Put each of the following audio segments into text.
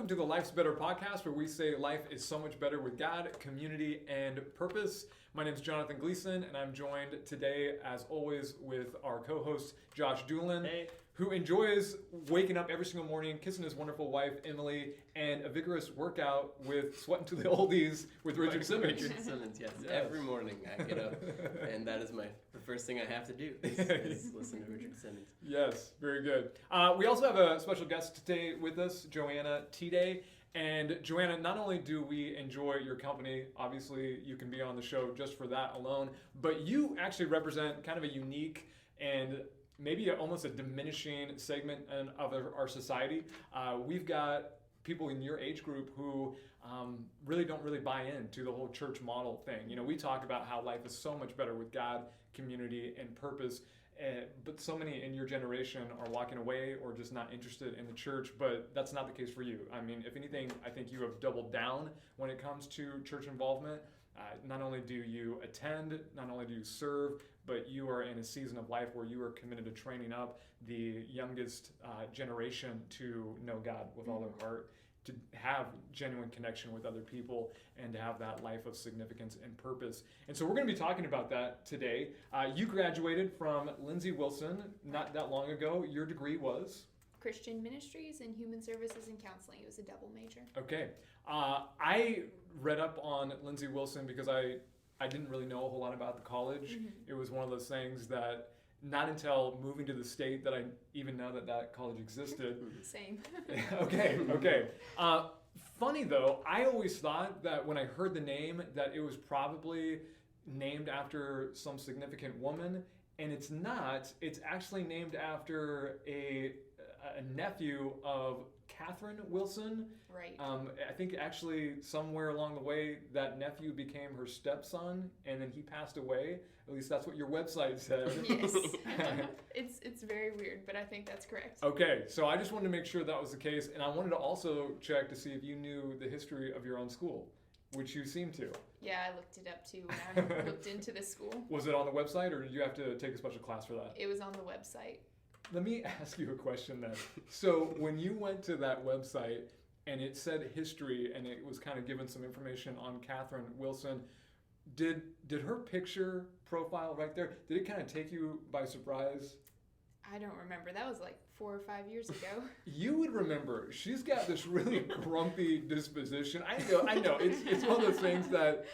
to the Life's Better podcast, where we say life is so much better with God, community, and purpose. My name is Jonathan Gleason, and I'm joined today, as always, with our co-host, Josh Doolin, who enjoys waking up every single morning, kissing his wonderful wife, Emily, and a vigorous workout with Sweating to the Oldies with Richard Simmons. Richard Simmons, yes. Every morning I get up, and that is the first thing I have to do is listen to Richard Simmons. Yes, very good. We also have a special guest today with us, Joanna Tidei. And Joanna, not only do we enjoy your company, obviously you can be on the show just for that alone, but you actually represent kind of a unique and maybe almost a diminishing segment of our society. We've got people in your age group who really don't buy into the whole church model thing. You know, we talk about how life is so much better with God, community, and purpose. But so many in your generation are walking away or just not interested in the church, but that's not the case for you. I mean, if anything, I think you have doubled down when it comes to church involvement. Not only do you attend, not only do you serve, but you are in a season of life where you are committed to training up the youngest generation to know God with all their heart, to have genuine connection with other people, and to have that life of significance and purpose. And so we're going to be talking about that today. You graduated from Lindsey Wilson not that long ago. Your degree was? Christian Ministries and Human Services and Counseling. It was a double major. Okay. I read up on Lindsey Wilson because I didn't really know a whole lot about the college. Mm-hmm. It was one of those things that not until moving to the state that I even know that college existed. Same. Okay. Funny though, I always thought that when I heard the name that it was probably named after some significant woman, and it's not. It's actually named after a nephew of Catherine Wilson. Right. I think actually somewhere along the way that nephew became her stepson, and then he passed away. At least that's what your website said. Yes. It's very weird, but I think that's correct. Okay, so I just wanted to make sure that was the case, and I wanted to also check to see if you knew the history of your own school, which you seem to. Yeah, I looked it up too when I looked into the school. Was it on the website, or did you have to take a special class for that? It was on the website. Let me ask you a question then. So when you went to that website and it said history and it was kind of given some information on Catherine Wilson, did her picture profile right there, did it kind of take you by surprise? I don't remember. That was like 4 or 5 years ago. You would remember. She's got this really grumpy disposition. I know. It's one of those things that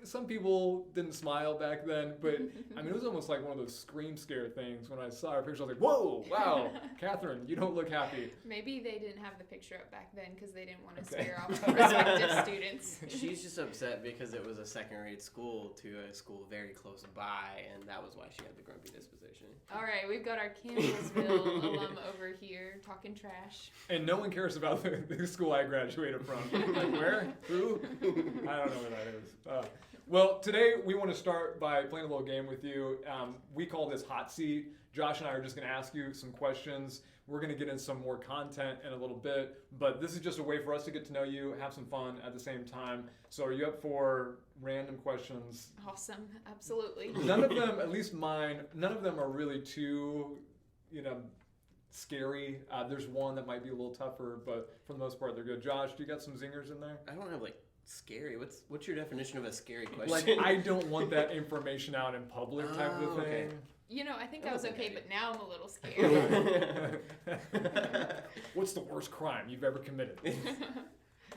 some people didn't smile back then, but I mean, it was almost like one of those scream scare things. When I saw her picture, I was like, whoa, wow, Catherine, you don't look happy. Maybe they didn't have the picture up back then because they didn't want to scare off prospective students. She's just upset because it was a second-rate school to a school very close by, and that was why she had the grumpy disposition. All right, we've got our Campbellsville alum over here talking trash. And no one cares about the school I graduated from. Like, where? Who? I don't know where that is. Well, today we want to start by playing a little game with you. We call this Hot Seat. Josh and I are just going to ask you some questions. We're going to get into some more content in a little bit, but this is just a way for us to get to know you, have some fun at the same time. So are you up for random questions? Awesome. Absolutely. None of them, at least mine, none of them are really too, scary. There's one that might be a little tougher, but for the most part, they're good. Josh, do you got some zingers in there? I don't have scary. What's your definition of a scary question? Like, I don't want that information out in public type of thing. Okay. I think I was okay, but now I'm a little scared. What's the worst crime you've ever committed?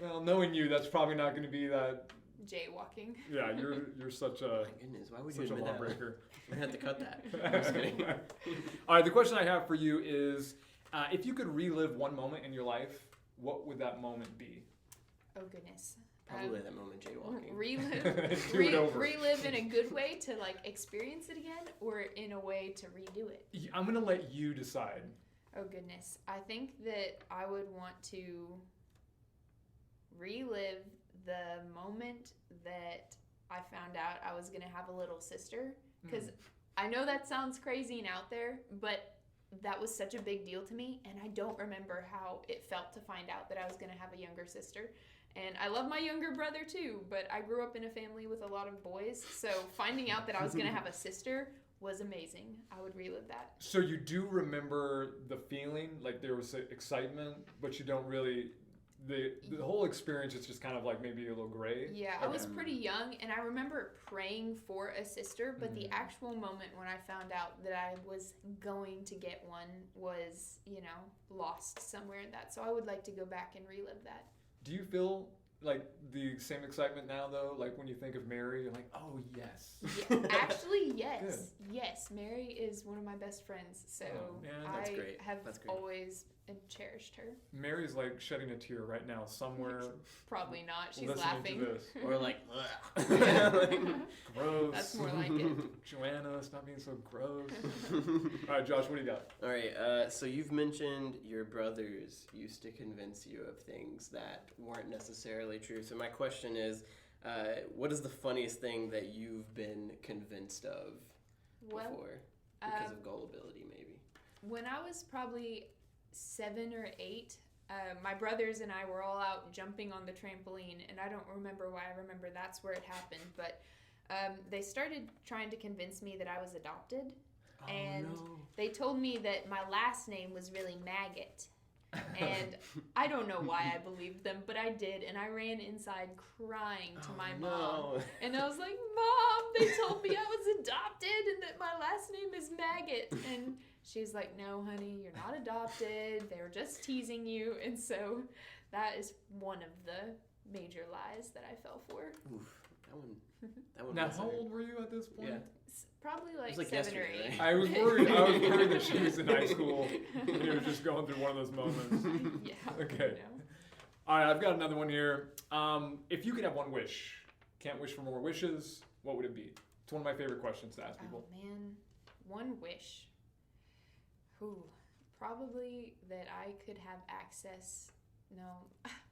Well, knowing you, that's probably not going to be that. Jaywalking. Yeah, you're such a. My goodness, why would you admit that? Lawbreaker. We're gonna have to cut that. I'm just kidding. All right, the question I have for you is, if you could relive one moment in your life, what would that moment be? Oh goodness. Probably that moment jaywalking. Relive in a good way to experience it again, or in a way to redo it? I'm gonna let you decide. Oh goodness. I think that I would want to relive the moment that I found out I was gonna have a little sister, because I know that sounds crazy and out there, but that was such a big deal to me, and I don't remember how it felt to find out that I was gonna have a younger sister. And I love my younger brother too, but I grew up in a family with a lot of boys, so finding out that I was going to have a sister was amazing. I would relive that. So you do remember the feeling, like there was excitement, but you don't really the whole experience is just kind of like maybe a little gray. Yeah, I was pretty young, and I remember praying for a sister, but the actual moment when I found out that I was going to get one was, lost somewhere in that. So I would like to go back and relive that. Do you feel like the same excitement now, though? Like when you think of Mary, you're like, oh, yes. Yeah, actually, yes. Good. Yes, Mary is one of my best friends, so That's I great. have That's great. always cherished her. Mary's like shedding a tear right now somewhere. Probably not. She's listening laughing. to this. Or like, Gross. That's more like it. Joanna, stop being so gross. All right, Josh, what do you got? All right, so you've mentioned your brothers used to convince you of things that weren't necessarily true. So my question is, what is the funniest thing that you've been convinced of before? Because of gullibility, maybe. When I was probably 7 or 8, my brothers and I were all out jumping on the trampoline, and I don't remember why. I remember that's where it happened, but they started trying to convince me that I was adopted, and they told me that my last name was really Maggot, and I don't know why I believed them, but I did, and I ran inside crying to my mom, and I was like, Mom, they told me I was adopted and that my last name is Maggot, and she's like, no, honey, you're not adopted. They were just teasing you. And so that is one of the major lies that I fell for. Oof, that one. Now, how old were you at this point? Yeah. Probably like, like 7 or 8. yesterday, I was worried that she was in high school and you were just going through one of those moments. Yeah. Okay. All right, I've got another one here. If you could have one wish, can't wish for more wishes, what would it be? It's one of my favorite questions to ask people. Oh, man. One wish. Ooh, probably that I could have access. No,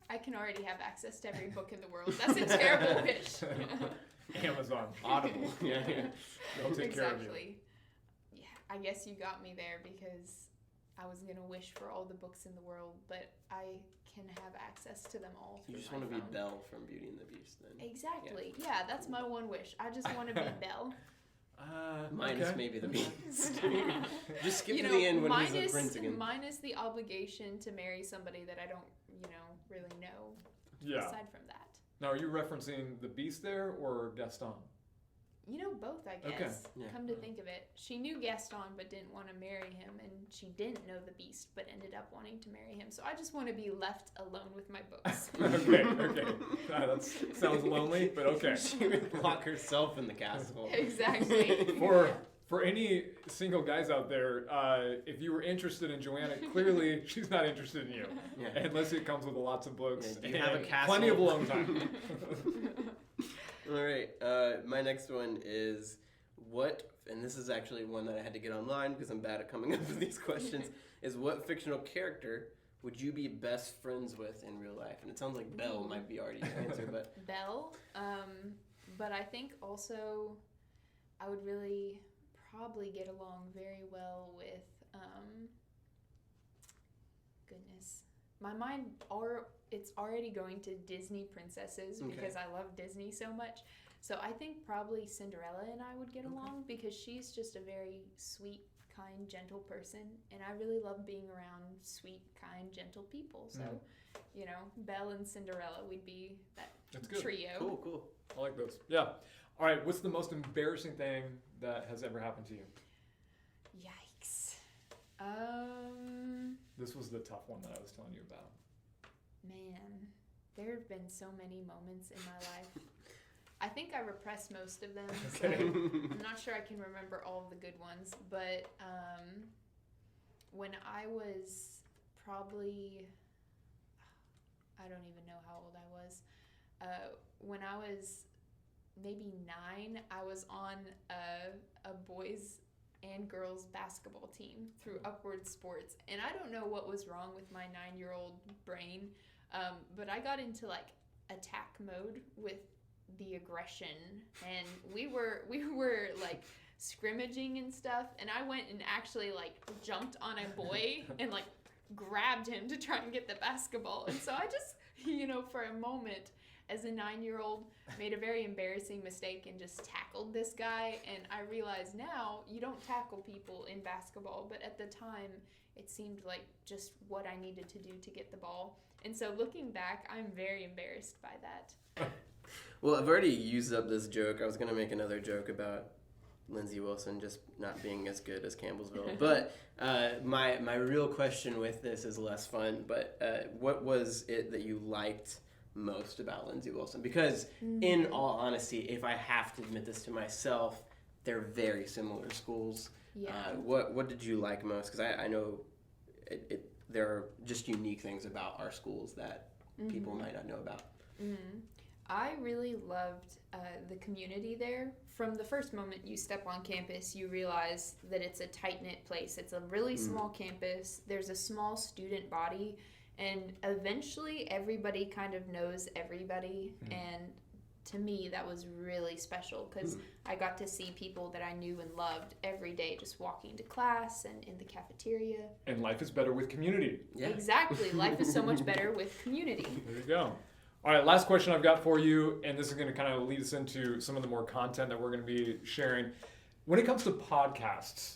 I can already have access to every book in the world. That's a terrible wish. Amazon. Audible. Yeah. They'll take care of you. Exactly. Yeah, I guess you got me there because I was going to wish for all the books in the world, but I can have access to them all through You just my want to be phone. Belle from Beauty and the Beast, then. Exactly. Yeah, that's my one wish. I just want to be Belle. Minus okay. maybe the Beast. Just skip to the end when he's a prince again. Minus the obligation to marry somebody that I don't, really know. Yeah. Aside from that. Now, are you referencing the Beast there or Gaston? Both, I guess. Okay. Yeah. Come to think of it. She knew Gaston but didn't want to marry him, and she didn't know the Beast but ended up wanting to marry him. So I just want to be left alone with my books. Okay. That sounds lonely, but okay. She would lock herself in the castle. Exactly. For any single guys out there, if you were interested in Joanna, clearly she's not interested in you. Yeah. Unless it comes with lots of books. Yeah, do you have a and castle? plenty of alone time. All right. My next one is and this is actually one that I had to get online because I'm bad at coming up with these questions, is what fictional character would you be best friends with in real life? And it sounds like Belle might be already your answer, but... Belle. But I think also I would really probably get along very well with, goodness. My mind, it's already going to Disney princesses because I love Disney so much. So I think probably Cinderella and I would get along because she's just a very sweet, kind, gentle person. And I really love being around sweet, kind, gentle people. So, Belle and Cinderella would be that trio. Cool. I like those. Yeah. All right. What's the most embarrassing thing that has ever happened to you? Yikes. This was the tough one that I was telling you about. Man, there have been so many moments in my life. I think I repressed most of them, so I'm not sure I can remember all of the good ones, but when I was probably, I don't even know how old I was, when I was maybe 9, I was on a boys and girls basketball team through Upward Sports, and I don't know what was wrong with my 9-year-old brain, but I got into attack mode with the aggression, and we were scrimmaging and stuff, and I went and actually jumped on a boy and grabbed him to try and get the basketball, and so I just for a moment as a 9-year-old, made a very embarrassing mistake and just tackled this guy. And I realize now you don't tackle people in basketball, but at the time it seemed like just what I needed to do to get the ball. And so looking back, I'm very embarrassed by that. Well, I've already used up this joke. I was going to make another joke about Lindsey Wilson just not being as good as Campbellsville. But my real question with this is less fun. But what was it that you liked most about Lindsey Wilson? Because in all honesty, if I have to admit this to myself, they're very similar schools. Yeah. What did you like most? Because I know there are just unique things about our schools that people might not know about. I really loved the community there. From the first moment you step on campus, you realize that it's a tight-knit place. It's a really small campus. There's a small student body, and eventually everybody kind of knows everybody. And to me, that was really special because I got to see people that I knew and loved every day just walking to class and in the cafeteria. And life is better with community. Yeah. Exactly. Life is so much better with community. There you go. All right, last question I've got for you, and this is going to kind of lead us into some of the more content that we're going to be sharing. When it comes to podcasts,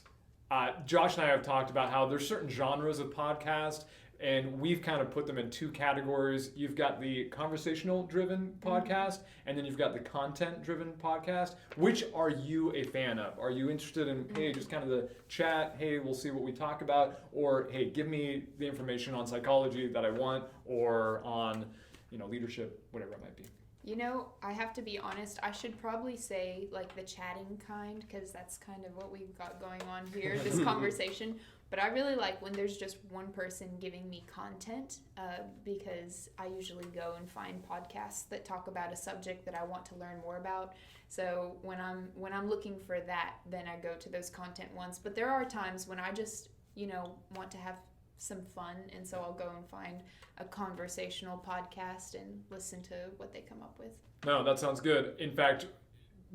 Josh and I have talked about how there's certain genres of podcast, and we've kind of put them in two categories. You've got the conversational-driven podcast, and then you've got the content-driven podcast. Which are you a fan of? Are you interested in, hey, just kind of the chat, hey, we'll see what we talk about, or, hey, give me the information on psychology that I want, or on leadership, whatever it might be? I have to be honest, I should probably say like the chatting kind, because that's kind of what we've got going on here, this conversation. But I really like when there's just one person giving me content, because I usually go and find podcasts that talk about a subject that I want to learn more about. So when I'm looking for that, then I go to those content ones. But there are times when I just, want to have some fun, and so I'll go and find a conversational podcast and listen to what they come up with. No, that sounds good. In fact,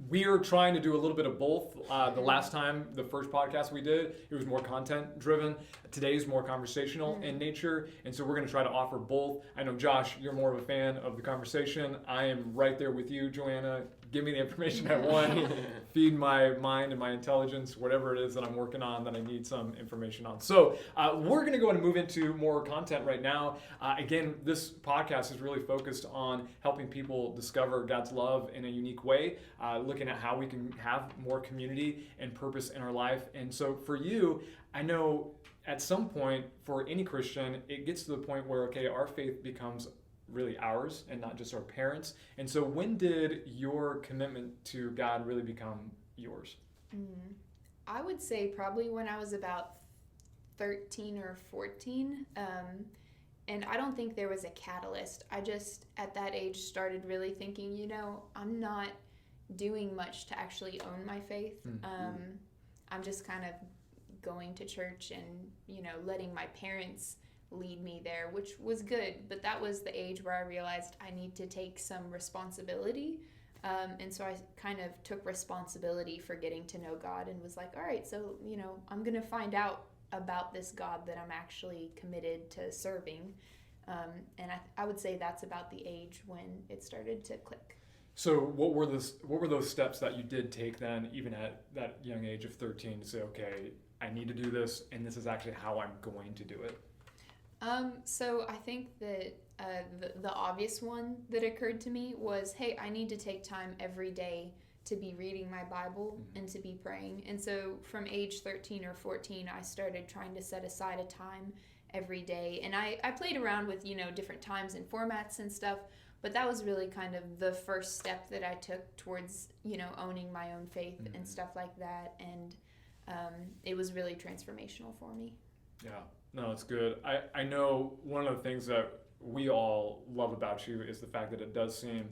we're trying to do a little bit of both. The last time, the first podcast we did, it was more content driven. Today's more conversational in nature, and so we're going to try to offer both. I know, Josh, you're more of a fan of the conversation. I am right there with you, Joanna. Give me the information I want. Feed my mind and my intelligence, whatever it is that I'm working on that I need some information on. So we're going to go and move into more content right now. Again, this podcast is really focused on helping people discover God's love in a unique way, looking at how we can have more community and purpose in our life. And so for you, I know at some point for any Christian, it gets to the point where, okay, our faith becomes really ours and not just our parents. And so when did your commitment to God really become yours? I would say probably when I was about 13 or 14. And I don't think there was a catalyst. I just, at that age, started really thinking, I'm not doing much to actually own my faith. I'm just kind of going to church and, letting my parents lead me there, which was good. But that was the age where I realized I need to take some responsibility. And so I kind of took responsibility for getting to know God and was like, all right, so, I'm going to find out about this God that I'm actually committed to serving. And I would say that's about the age when it started to click. So what were those steps that you did take then, even at that young age of 13, to say, okay, I need to do this, and this is actually how I'm going to do it? So I think that the obvious one that occurred to me was, hey, I need to take time every day to be reading my Bible and to be praying. And so from age 13 or 14, I started trying to set aside a time every day. And I played around with, different times and formats and stuff, but that was really kind of the first step that I took towards, owning my own faith and stuff like that. And it was really transformational for me. Yeah, no, it's good. I know one of the things that we all love about you is the fact that it does seem,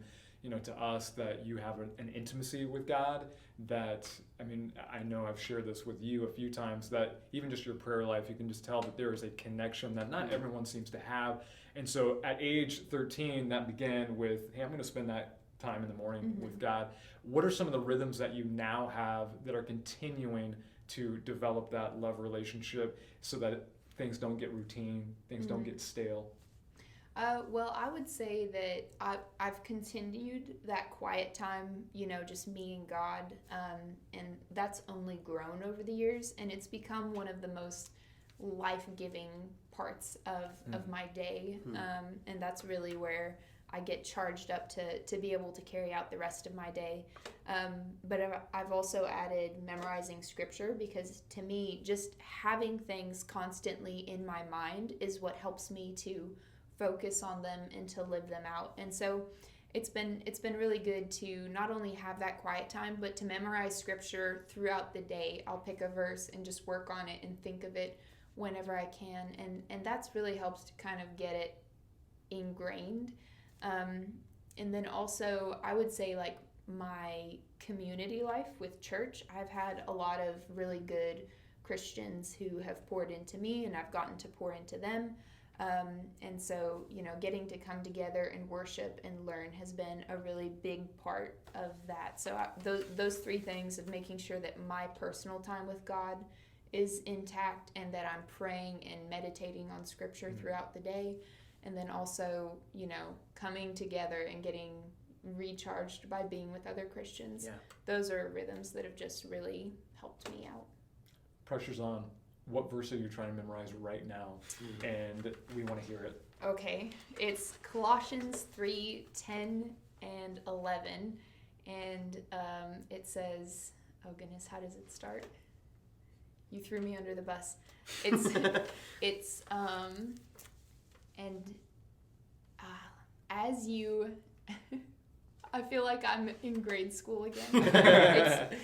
to us that you have an intimacy with God that, I know I've shared this with you a few times, that even just your prayer life, you can just tell that there is a connection that not everyone seems to have. And so at age 13, that began with, hey, I'm going to spend that time in the morning with God. What are some of the rhythms that you now have that are continuing to develop that love relationship so that things don't get routine, things don't get stale? Well, I would say that I've continued that quiet time, just me and God, and that's only grown over the years, and it's become one of the most life-giving parts of my day, and that's really where I get charged up to be able to carry out the rest of my day. But I've also added memorizing scripture, because to me, just having things constantly in my mind is what helps me to focus on them and to live them out. And so it's been really good to not only have that quiet time, but to memorize scripture throughout the day. I'll pick a verse and just work on it and think of it whenever I can, and that's really helps to kind of get it ingrained. And then also I would say, like, my community life with church, I've had a lot of really good Christians who have poured into me, and I've gotten to pour into them. And so, getting to come together and worship and learn has been a really big part of that. So those three things of making sure that my personal time with God is intact, and that I'm praying and meditating on scripture throughout the day. And then also, coming together and getting recharged by being with other Christians. Yeah. Those are rhythms that have just really helped me out. Pressure's on. What verse are you trying to memorize right now? And we want to hear it. Okay, it's Colossians 3:10 and 11, and it says, oh goodness, how does it start? You threw me under the bus. It's and as you, I feel like I'm in grade school again. It's,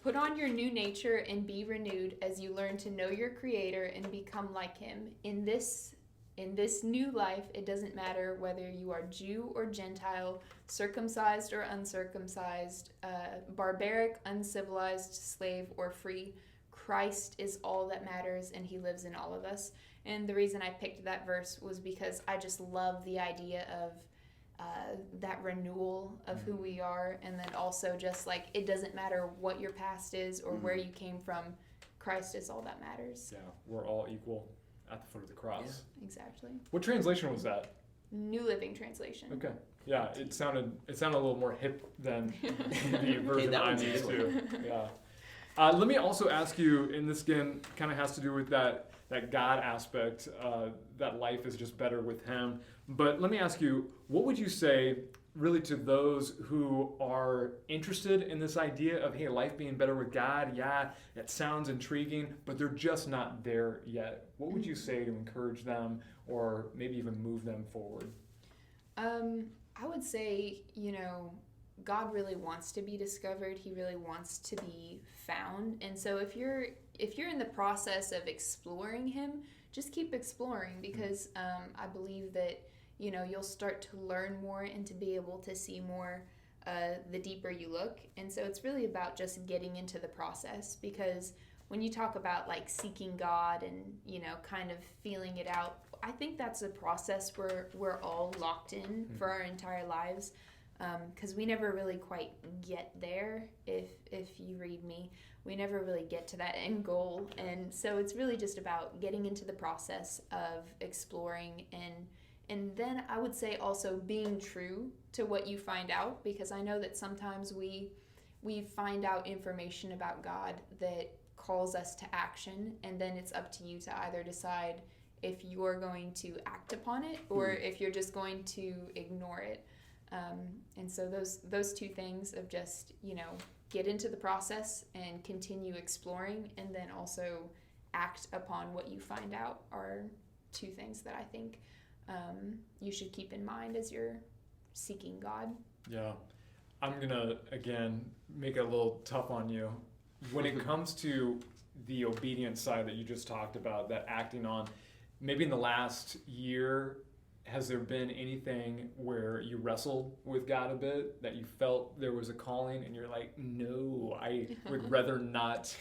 put on your new nature and be renewed as you learn to know your Creator and become like Him. In this new life, it doesn't matter whether you are Jew or Gentile, circumcised or uncircumcised, barbaric, uncivilized, slave or free. Christ is all that matters, and He lives in all of us. And the reason I picked that verse was because I just love the idea of that renewal of who we are, and then also just like, it doesn't matter what your past is or where you came from, Christ is all that matters. Yeah, we're all equal at the foot of the cross. Yeah, exactly. What translation was that? New Living Translation. Okay. Yeah, it sounded a little more hip than the version that I'm one's used easy. to. Yeah. Let me also ask you, and this again kind of has to do with that God aspect, that life is just better with Him. But let me ask you, what would you say really to those who are interested in this idea of, hey, life being better with God? Yeah, it sounds intriguing, but they're just not there yet. What would you say to encourage them, or maybe even move them forward? I would say, God really wants to be discovered. He really wants to be found. And so if you're in the process of exploring Him, just keep exploring, because I believe that you'll start to learn more and to be able to see more the deeper you look. And so it's really about just getting into the process, because when you talk about like seeking God and kind of feeling it out, I think that's a process where we're all locked in for our entire lives. Because we never really quite get there. If you read me, we never really get to that end goal. And so it's really just about getting into the process of exploring, and then I would say also being true to what you find out, because I know that sometimes we find out information about God that calls us to action, and then it's up to you to either decide if you're going to act upon it or if you're just going to ignore it. And so those two things of just, get into the process and continue exploring, and then also act upon what you find out are two things that I think you should keep in mind as you're seeking God. Yeah. I'm going to, again, make it a little tough on you. When it comes to the obedience side that you just talked about, that acting on, maybe in the last year, has there been anything where you wrestled with God a bit, that you felt there was a calling and you're like, no, I would rather not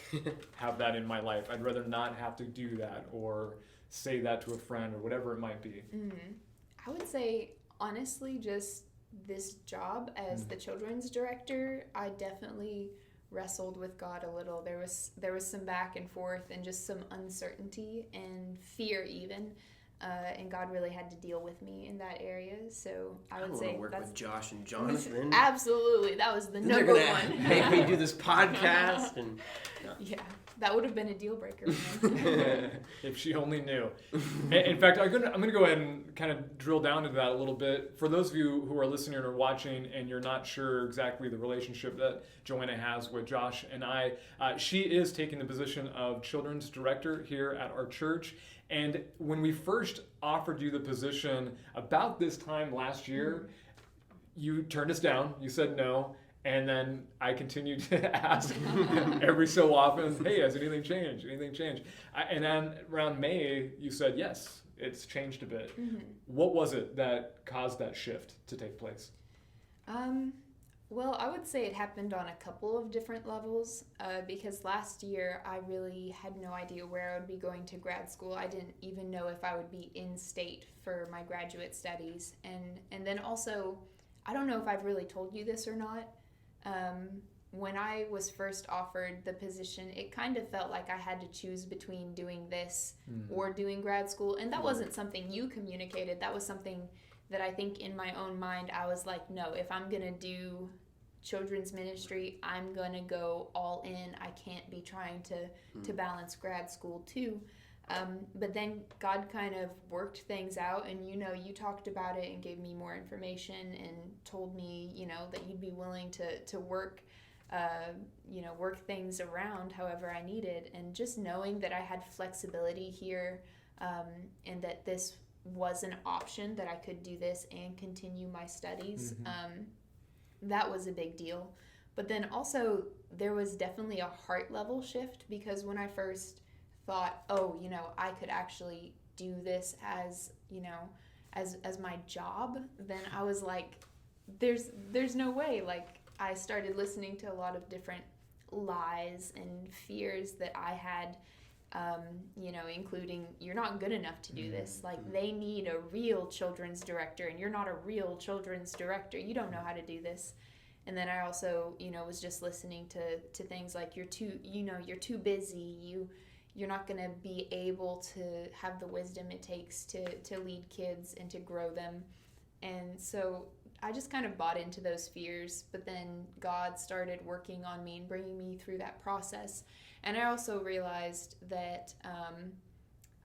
have that in my life. I'd rather not have to do that or say that to a friend or whatever it might be? I would say, honestly, just this job as the children's director, I definitely wrestled with God a little. There was some back and forth and just some uncertainty and fear even. and God really had to deal with me in that area. So I would want say to work that's with Josh and Jonathan. absolutely, that was the Then they're number gonna one. make me do this podcast, and Yeah, that would have been a deal breaker. If she only knew. In fact, I'm gonna go ahead and kind of drill down into that a little bit. For those of you who are listening or watching and you're not sure exactly the relationship that Joanna has with Josh and I, she is taking the position of children's director here at our church. And when we first offered you the position about this time last year, you turned us down. You said no. And then I continued to ask every so often, hey, has anything changed? Anything changed? And then around May, you said, yes, it's changed a bit. What was it that caused that shift to take place? Well, I would say it happened on a couple of different levels because last year I really had no idea where I would be going to grad school. I didn't even know if I would be in state for my graduate studies. And then also, I don't know if I've really told you this or not. When I was first offered the position, it kind of felt like I had to choose between doing this or doing grad school. And that wasn't something you communicated. That was something that I think in my own mind, I was like, no, if I'm going to do children's ministry, I'm going to go all in. I can't be trying to balance grad school too. But then God kind of worked things out, and you talked about it and gave me more information and told me, that you'd be willing to work, work things around however I needed. And just knowing that I had flexibility here, and that this was an option, that I could do this and continue my studies, that was a big deal. But then also there was definitely a heart level shift, because when I first thought, I could actually do this as my job, then I was like, there's no way. Like, I started listening to a lot of different lies and fears that I had, including, you're not good enough to do this. Like, they need a real children's director, and you're not a real children's director. You don't know how to do this. And then I also, was just listening to things like, you're too busy. You're not going to be able to have the wisdom it takes to lead kids and to grow them. And so I just kind of bought into those fears, but then God started working on me and bringing me through that process. And I also realized that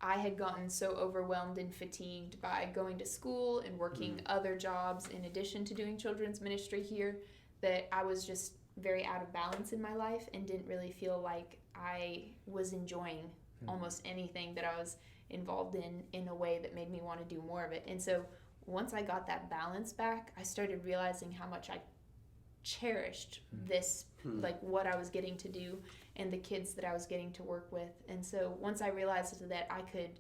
I had gotten so overwhelmed and fatigued by going to school and working other jobs in addition to doing children's ministry here, that I was just very out of balance in my life and didn't really feel like I was enjoying almost anything that I was involved in a way that made me want to do more of it. And so once I got that balance back, I started realizing how much I cherished this, like what I was getting to do and the kids that I was getting to work with. And so once I realized that I could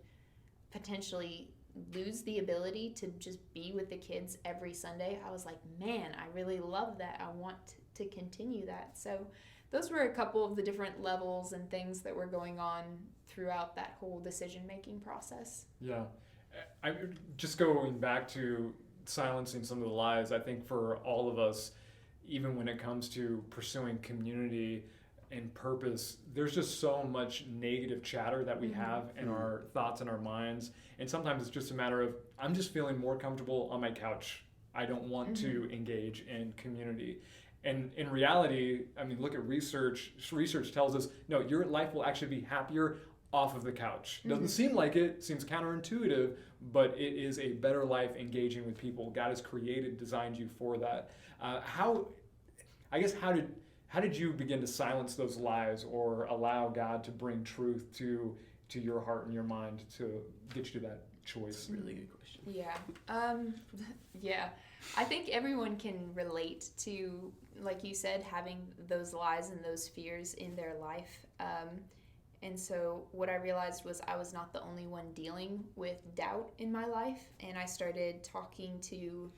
potentially lose the ability to just be with the kids every Sunday, I was like, man, I really love that. I want to continue that. So those were a couple of the different levels and things that were going on throughout that whole decision-making process. Yeah. I'm just going back to silencing some of the lies. I think for all of us, even when it comes to pursuing community and purpose, there's just so much negative chatter that we have in our thoughts and our minds. And sometimes it's just a matter of, I'm just feeling more comfortable on my couch. I don't want to engage in community. And in reality, I mean, look at research. Research tells us, no, your life will actually be happier off of the couch. Doesn't seem like it, seems counterintuitive, but it is a better life engaging with people. God has designed you for that. How did you begin to silence those lies or allow God to bring truth to your heart and your mind to get you to that choice? That's a really good question. Yeah. Yeah. I think everyone can relate to, like you said, having those lies and those fears in their life. And so what I realized was I was not the only one dealing with doubt in my life. And I started talking to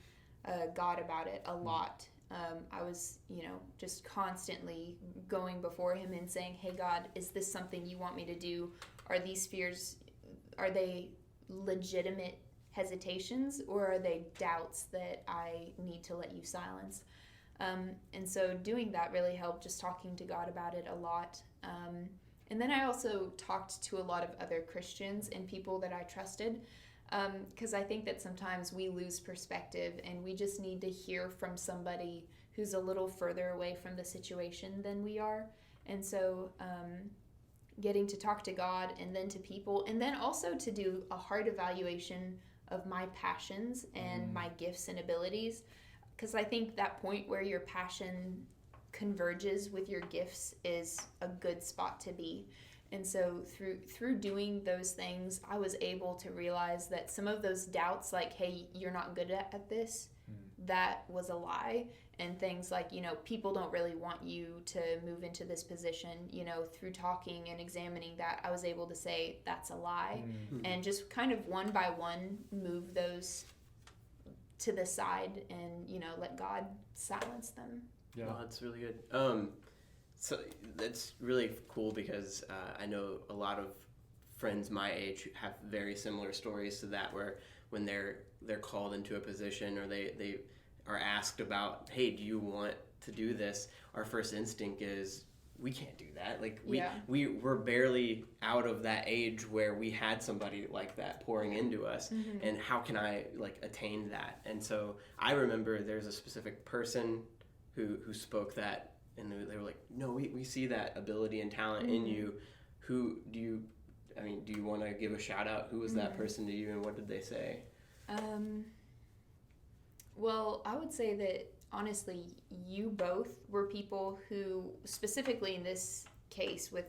God about it a lot. I was, just constantly going before him and saying, hey, God, is this something you want me to do? Are these fears, are they legitimate hesitations, or are they doubts that I need to let you silence? And so doing that really helped, just talking to God about it a lot. And then I also talked to a lot of other Christians and people that I trusted. Because I think that sometimes we lose perspective and we just need to hear from somebody who's a little further away from the situation than we are. And so getting to talk to God and then to people, and then also to do a hard evaluation of my passions and my gifts and abilities. Because I think that point where your passion converges with your gifts is a good spot to be. And so through doing those things, I was able to realize that some of those doubts, like, hey, you're not good at this, that was a lie. And things like, people don't really want you to move into this position, through talking and examining that, I was able to say that's a lie. And just kind of one by one move those to the side and, let God silence them. Yeah, oh, that's really good. So that's really cool because I know a lot of friends my age have very similar stories to that, where when they're called into a position or they are asked about, hey, do you want to do this? Our first instinct is, we can't do that. Like we're barely out of that age where we had somebody like that pouring into us, and how can I attain that? And so I remember there's a specific person who spoke that. And they were like, no, we see that ability and talent in you. Who do you want to give a shout out? Who was that person to you, and what did they say? Well, I would say that, honestly, you both were people who, specifically in this case with,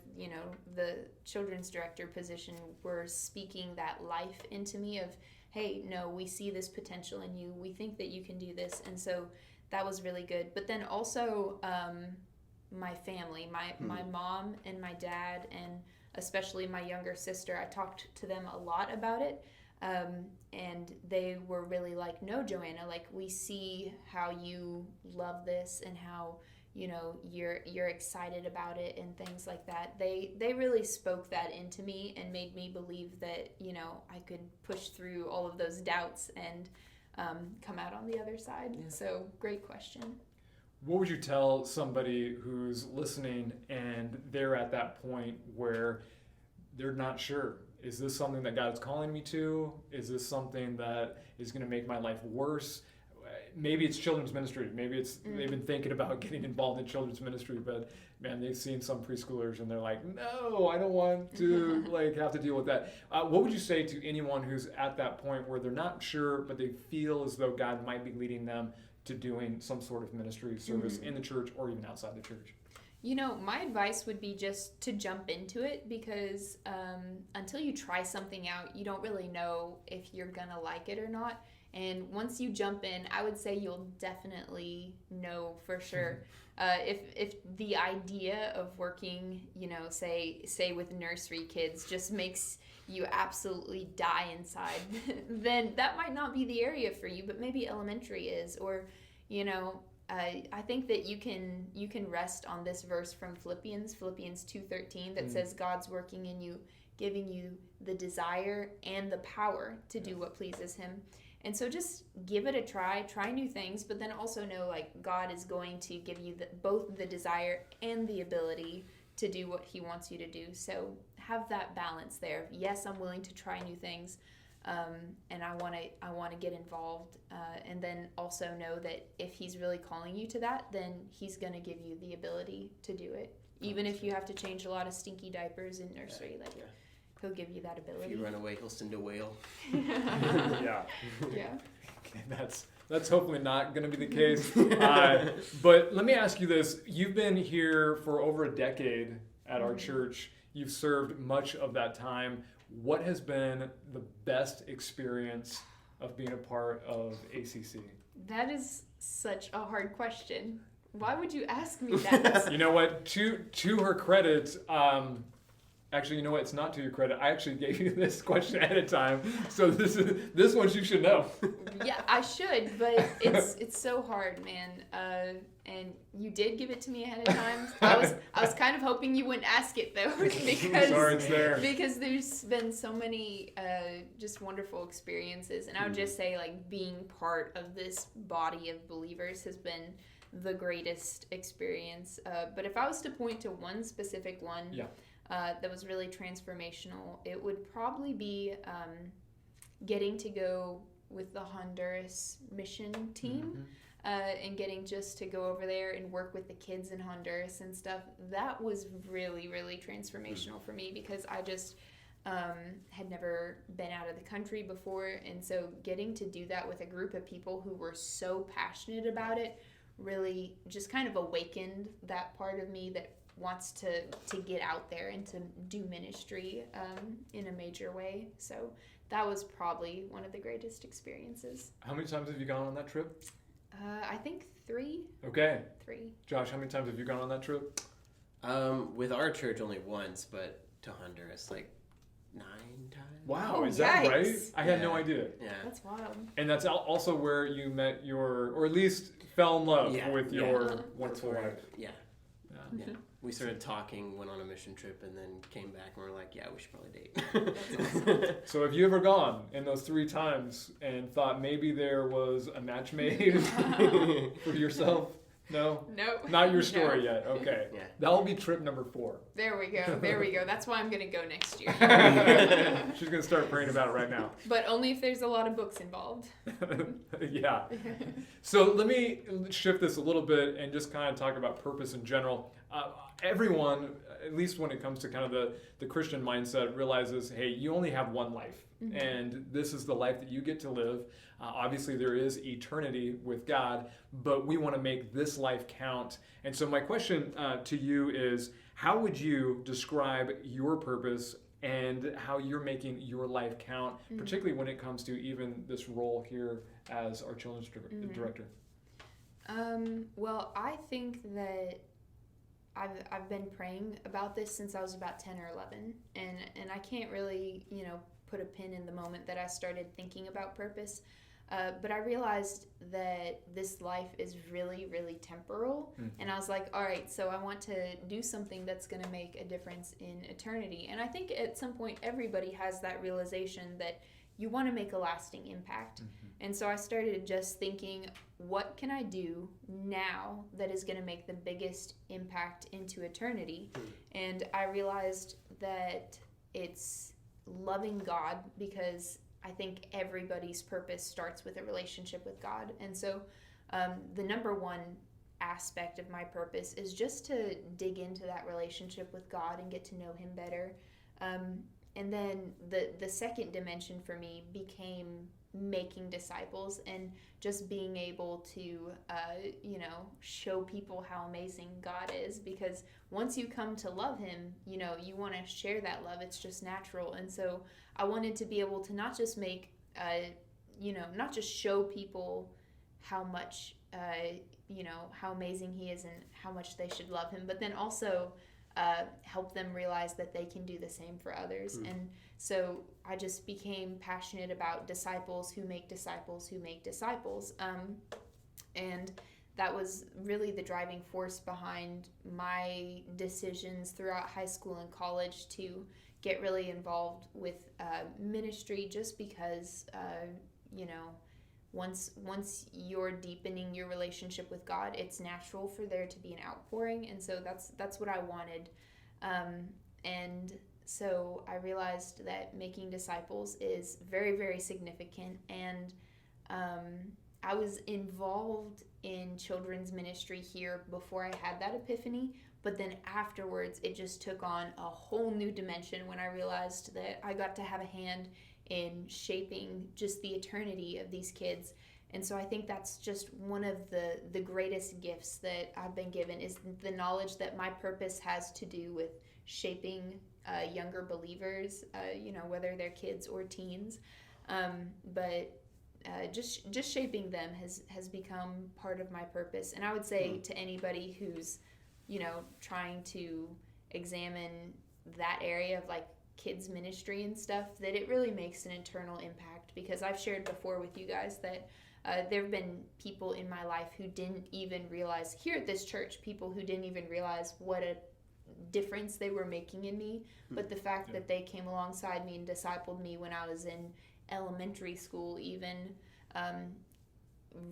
the children's director position, were speaking that life into me of, hey, no, we see this potential in you. We think that you can do this. And so that was really good. But then also my family, my mom and my dad, and especially my younger sister, I talked to them a lot about it. And they were really like, no, Joanna, we see how you love this and how, you're excited about it and things like that. They really spoke that into me and made me believe that, I could push through all of those doubts and come out on the other side. Yeah. So great question. What would you tell somebody who's listening and they're at that point where they're not sure? Is this something that God's calling me to? Is this something that is going to make my life worse? Maybe it's children's ministry. Maybe it's they've been thinking about getting involved in children's ministry, but man, they've seen some preschoolers and they're like, no, I don't want to have to deal with that. What would you say to anyone who's at that point where they're not sure, but they feel as though God might be leading them to doing some sort of ministry service in the church or even outside the church? My advice would be just to jump into it, because until you try something out, you don't really know if you're gonna like it or not. And once you jump in, I would say you'll definitely know for sure. If the idea of working, say with nursery kids just makes you absolutely die inside, then that might not be the area for you, but maybe elementary is. Or, I think that you can rest on this verse from Philippians 2:13 that says God's working in you, giving you the desire and the power to do what pleases him. And so just give it a try new things, but then also know God is going to give you both the desire and the ability to do what he wants you to do. So have that balance there. Yes, I'm willing to try new things, and I want to get involved, and then also know that if he's really calling you to that, then he's going to give you the ability to do it. Even if you have to change a lot of stinky diapers in nursery, he'll give you that ability. If you run away, he'll send a whale. Yeah. Yeah. That's hopefully not going to be the case. But let me ask you this. You've been here for over a decade at our church. You've served much of that time. What has been the best experience of being a part of ACC? That is such a hard question. Why would you ask me that? You know what? To her credit, actually, you know what? It's not to your credit. I actually gave you this question ahead of time, so this one you should know. Yeah, I should, but it's so hard, man. And you did give it to me ahead of time. I was kind of hoping you wouldn't ask it though, because sorry, it's there. Because there's been so many just wonderful experiences, and I would just say being part of this body of believers has been the greatest experience. But if I was to point to one specific one. Yeah. That was really transformational, it would probably be getting to go with the Honduras mission team and getting just to go over there and work with the kids in Honduras and stuff, that was really, really transformational for me because I just had never been out of the country before. And so getting to do that with a group of people who were so passionate about it really just kind of awakened that part of me that wants to get out there and to do ministry in a major way. So that was probably one of the greatest experiences. How many times have you gone on that trip? I think 3. Okay. 3. Josh, how many times have you gone on that trip? With our church only once, but to Honduras like 9 times. Wow, Oh, is that yikes. right? I had no idea. Yeah. That's wild. And that's also where you met or at least fell in love with your Uh-huh. wonderful wife. Yeah. Yeah. Yeah. We started talking, went on a mission trip, and then came back and we're like, yeah, we should probably date. That's awesome. So have you ever gone in those 3 times and thought maybe there was a match made for yourself? No? Nope. Not your story yet. Okay. Yeah. That'll be trip number 4. There we go. There we go. That's why I'm going to go next year. She's going to start praying about it right now. But only if there's a lot of books involved. Yeah. So let me shift this a little bit and just kind of talk about purpose in general. Everyone, at least when it comes to kind of the Christian mindset, realizes, hey, you only have one life. And this is the life that you get to live. Obviously, there is eternity with God, but we want to make this life count. And so my question to you is, how would you describe your purpose and how you're making your life count, particularly when it comes to even this role here as our children's director? Well, I think that I've been praying about this since I was about 10 or 11, and I can't really, put a pin in the moment that I started thinking about purpose. But I realized that this life is really, really temporal. And I was like, all right, so I want to do something that's going to make a difference in eternity. And I think at some point everybody has that realization that you want to make a lasting impact. And so I started just thinking, what can I do now that is going to make the biggest impact into eternity? And I realized that it's loving God, because I think everybody's purpose starts with a relationship with God. And so the number one aspect of my purpose is just to dig into that relationship with God and get to know him better. And then the second dimension for me became making disciples and just being able to, show people how amazing God is. Because once you come to love him, you want to share that love. It's just natural. And so I wanted to be able to not just make, not just show people how much, how amazing he is and how much they should love him, but then also help them realize that they can do the same for others. And so I just became passionate about disciples who make disciples who make disciples. And that was really the driving force behind my decisions throughout high school and college to get really involved with ministry, just because, once you're deepening your relationship with God, it's natural for there to be an outpouring. And so that's what I wanted. And so I realized that making disciples is very, very significant. And I was involved in children's ministry here before I had that epiphany. But then afterwards, it just took on a whole new dimension when I realized that I got to have a hand in shaping just the eternity of these kids. And so I think that's just one of the greatest gifts that I've been given, is the knowledge that my purpose has to do with shaping younger believers, whether they're kids or teens. But just shaping them has become part of my purpose. And I would say to anybody who's trying to examine that area of like kids ministry and stuff, that it really makes an internal impact. Because I've shared before with you guys that there have been people in my life who didn't even realize, here at this church, people who didn't even realize what a difference they were making in me. But the fact that they came alongside me and discipled me when I was in elementary school even,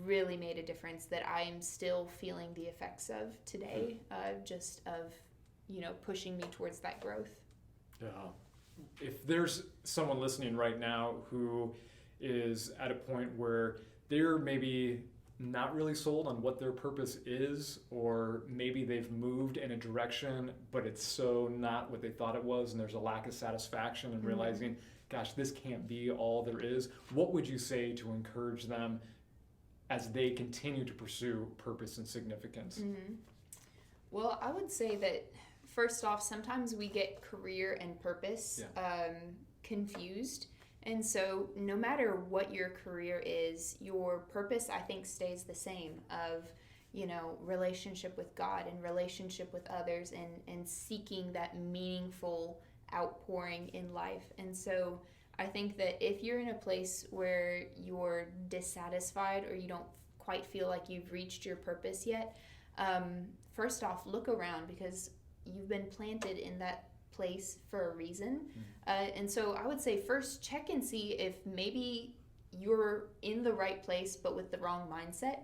really made a difference that I am still feeling the effects of today, just of, pushing me towards that growth. Yeah. If there's someone listening right now who is at a point where they're maybe not really sold on what their purpose is, or maybe they've moved in a direction, but it's so not what they thought it was, and there's a lack of satisfaction in realizing, gosh, this can't be all there is. What would you say to encourage them as they continue to pursue purpose and significance? Well, I would say that first off, sometimes we get career and purpose confused. And so no matter what your career is, your purpose, I think, stays the same of, relationship with God and relationship with others, and seeking that meaningful outpouring in life. And so I think that if you're in a place where you're dissatisfied or you don't quite feel like you've reached your purpose yet, first off, look around, because you've been planted in that place for a reason. And so I would say first check and see if maybe you're in the right place but with the wrong mindset.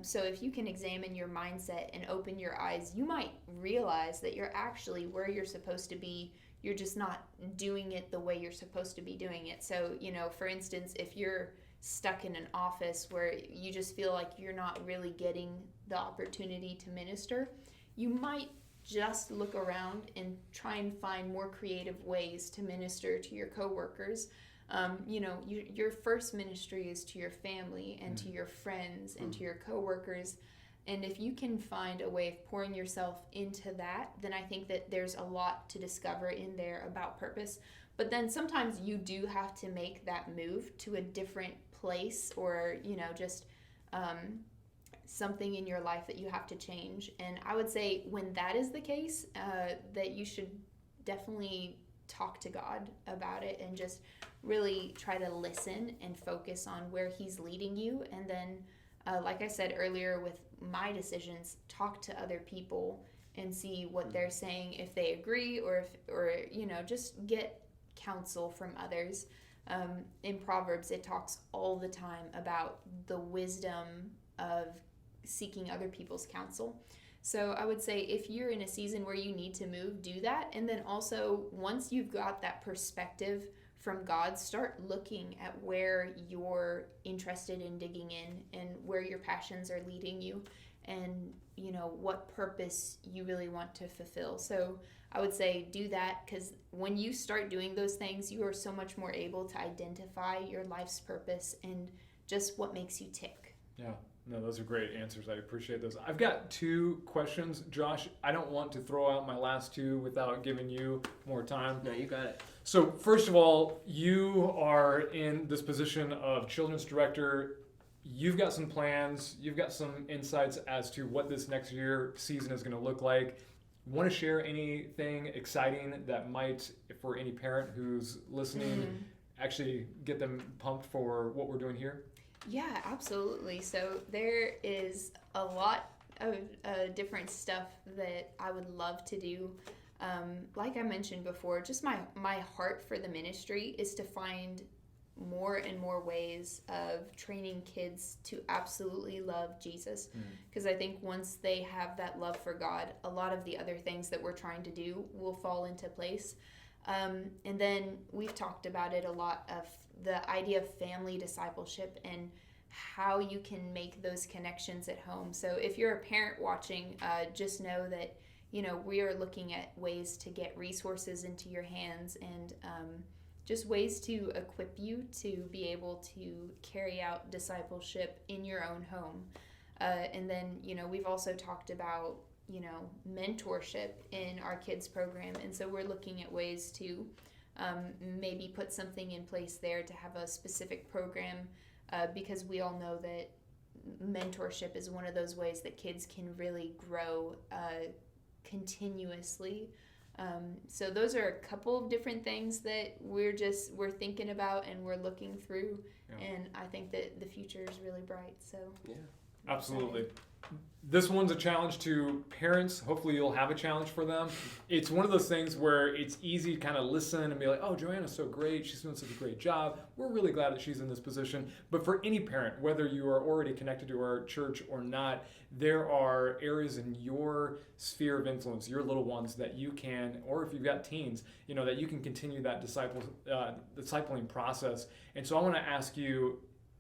So if you can examine your mindset and open your eyes, you might realize that you're actually where you're supposed to be. You're just not doing it the way you're supposed to be doing it. So, for instance, if you're stuck in an office where you just feel like you're not really getting the opportunity to minister, you might just look around and try and find more creative ways to minister to your coworkers. Your first ministry is to your family and to your friends and to your coworkers. And if you can find a way of pouring yourself into that, then I think that there's a lot to discover in there about purpose. But then sometimes you do have to make that move to a different place, or, just something in your life that you have to change. And I would say when that is the case, that you should definitely talk to God about it and just really try to listen and focus on where He's leading you. And then, like I said earlier with my decisions, talk to other people and see what they're saying, if they agree, or just get counsel from others. In Proverbs, it talks all the time about the wisdom of seeking other people's counsel. So I would say if you're in a season where you need to move, do that. And then also, once you've got that perspective from God, start looking at where you're interested in digging in and where your passions are leading you, and what purpose you really want to fulfill. So I would say do that, because when you start doing those things, you are so much more able to identify your life's purpose and just what makes you tick. Yeah. No, those are great answers. I appreciate those. I've got 2 questions. Josh, I don't want to throw out my last 2 without giving you more time. No, you got it. So first of all, you are in this position of children's director. You've got some plans. You've got some insights as to what this next season is going to look like. Want to share anything exciting that might, for any parent who's listening, actually get them pumped for what we're doing here? Yeah, absolutely. So there is a lot of different stuff that I would love to do. Like I mentioned before, just my heart for the ministry is to find more and more ways of training kids to absolutely love Jesus. Because I think once they have that love for God, a lot of the other things that we're trying to do will fall into place. And then we've talked about it a lot, of the idea of family discipleship and how you can make those connections at home. So if you're a parent watching, just know that, we are looking at ways to get resources into your hands, and just ways to equip you to be able to carry out discipleship in your own home. And then, we've also talked about, mentorship in our kids program. And so we're looking at ways to maybe put something in place there to have a specific program, because we all know that mentorship is one of those ways that kids can really grow continuously. So those are a couple of different things that we're thinking about and we're looking through. Yeah. And I think that the future is really bright. So yeah. Absolutely. This one's a challenge to parents. Hopefully you'll have a challenge for them. It's one of those things where it's easy to kind of listen and be like, oh, Joanna's so great. She's doing such a great job. We're really glad that she's in this position. But for any parent, whether you are already connected to our church or not, there are areas in your sphere of influence, your little ones, that you can, or if you've got teens, that you can continue that discipling process. And so I want to ask you,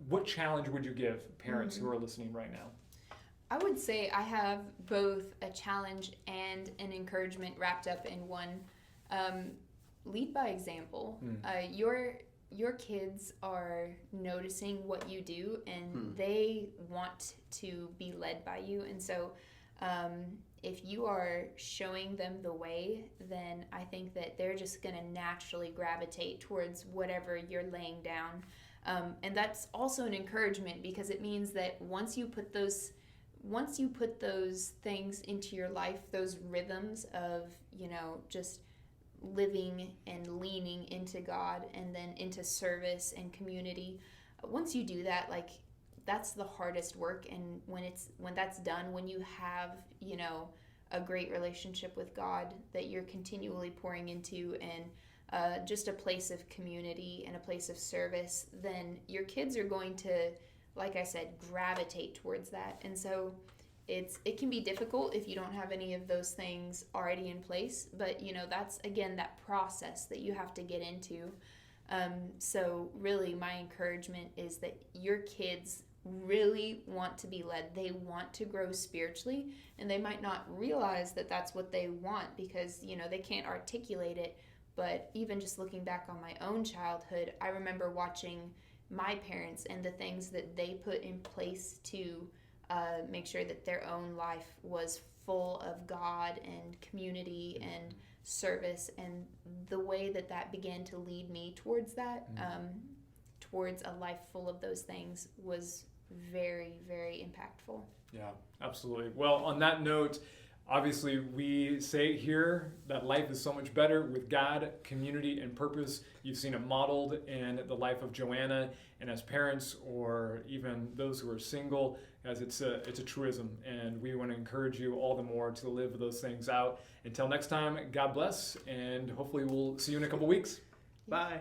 what challenge would you give parents who are listening right now? I would say I have both a challenge and an encouragement wrapped up in one. Lead by example. Your kids are noticing what you do, and they want to be led by you. And so if you are showing them the way, then I think that they're just going to naturally gravitate towards whatever you're laying down. And that's also an encouragement, because it means that once you put those things into your life, those rhythms of, just living and leaning into God and then into service and community, once you do that, like, that's the hardest work. And when that's done, when you have, a great relationship with God that you're continually pouring into, and just a place of community and a place of service, then your kids are going to, like I said, gravitate towards that. And so it can be difficult if you don't have any of those things already in place, but that's, again, that process that you have to get into. So really my encouragement is that your kids really want to be led. They want to grow spiritually, and they might not realize that that's what they want, because they can't articulate it. But even just looking back on my own childhood, I remember watching my parents and the things that they put in place to make sure that their own life was full of God and community and service, and the way that began to lead me towards that, towards a life full of those things, was very, very impactful. Yeah, absolutely. Well, on that note, obviously, we say here that life is so much better with God, community, and purpose. You've seen it modeled in the life of Joanna, and as parents, or even those who are single, as it's a truism, and we want to encourage you all the more to live those things out. Until next time, God bless, and hopefully we'll see you in a couple weeks. Bye.